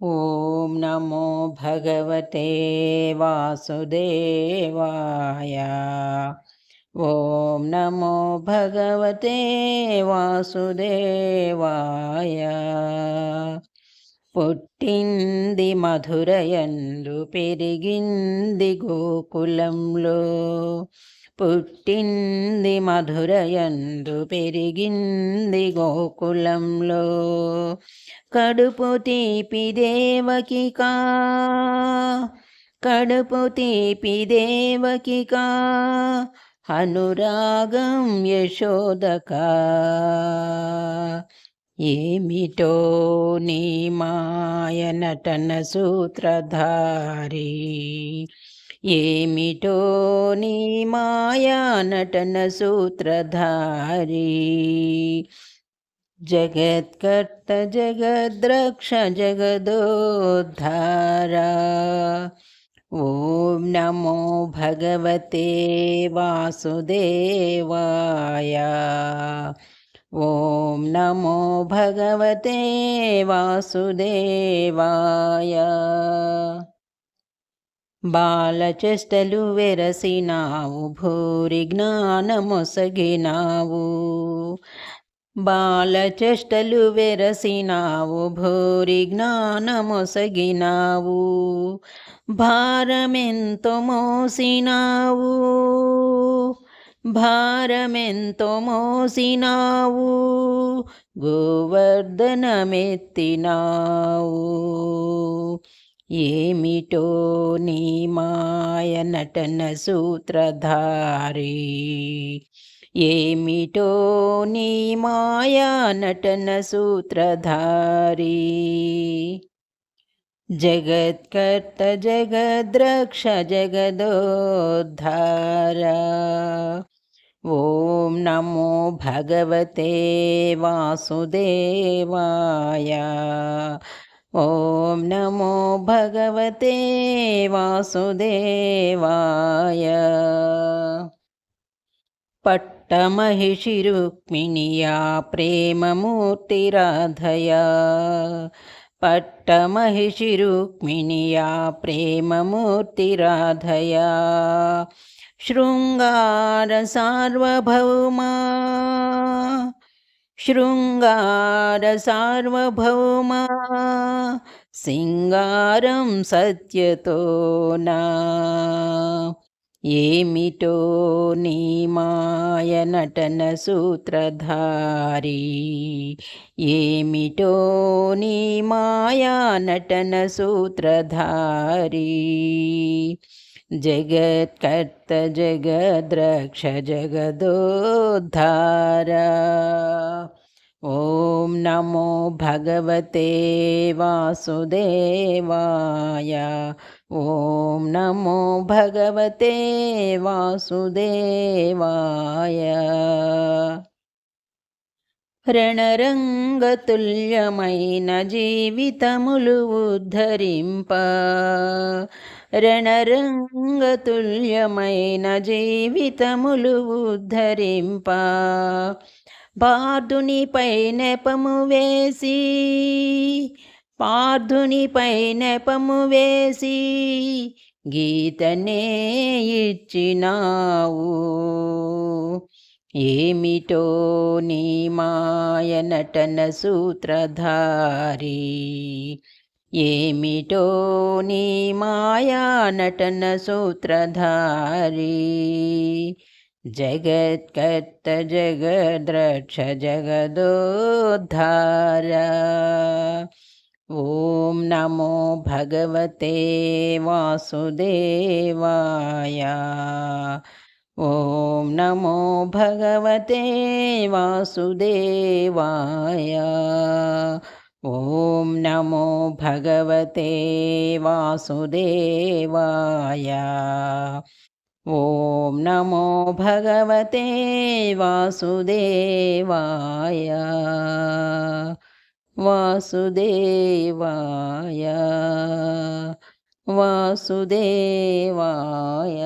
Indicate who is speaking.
Speaker 1: ॐ नमो भगवते वासुदेवाय। ॐ नमो भगवते वासुदेवाय। పుట్టింది మధురయందు పెరిగింది గోకులంలో. పుట్టింది మధురయందు పెరిగింది గోకులంలో. కడుపు తీపి దేవకికా, కడుపు తీపి దేవకికా, అనురాగం యశోదకా. ఏమిటో నీ మాయ నటన సూత్రధారి, ఏమిటో నీ మాయా నటన సూత్రధారి. జగత్కర్త జగద్రక్ష జగదోద్ధారా. ఓం నమో భగవతే వాసుదేవాయ. ఓం నమో భగవతే వాసుదేవాయ. బాలచెష్టలు వెరసినావు, భూరి జ్ఞానమొసగినావు. బాలచెష్టలు వెరసినావు, భూరి జ్ఞానమొసగినావు. భారమెంతో మోసినావు, భారమెంతో మోసినావు. గోవర్ధనమెత్తినావు. ఏమిటో నీ మాయ నటన సూత్రధారి, ఏమిటో నీ మాయా నటన సూత్రధారి. జగత్కర్త జగద్రక్ష జగదోద్ధారా. ఓం నమో భగవతే వాసుదేవాయ. ఓం నమో భగవతే వాసుదేవాయ. పట్టమహిషి రుక్మిణియా ప్రేమమూర్తి రాధయా. పట్టమహిషి రుక్మిణియా ప్రేమమూర్తి రాధయా. శృంగార సార్వభౌమా, శృంగార సార్వభౌమా. సింగారం సత్యతోనా. ఏమిటో నీ మాయ నటన సూత్రధారి, ఏమిటో నీ మాయా నటన సూత్రధారి. జగత్కర్త జగద్రక్ష జగదోద్ధారా. ఓం నమో భగవతే వాసుదేవాయ. ఓం నమో భగవతే వాసుదేవాయ. రణరంగతుల్యమైన జీవితములు ఉద్ధరింప, రణరంగతుల్యమైన జీవితములు ఉద్ధరింప. పార్థునిపై నెపము వేసి, పార్థునిపై నెపము వేసి. గీతనే ఇచ్చినావు. ఏమిటో నీ మాయ నటన సూత్రధారి, ఏమిటో నీ మాయా నటన సూత్రధారి. జగత్కర్త జగద్రక్ష జగదోద్ధారా. ఓం నమో భగవతే వాసుదేవాయ. ఓం నమో భగవతే వాసుదేవాయ. ఓం నమో భగవతే వాసుదేవాయ. ఓం నమో భగవతే వాసుదేవాయ. వాసుదేవాయ, వాసుదేవాయ.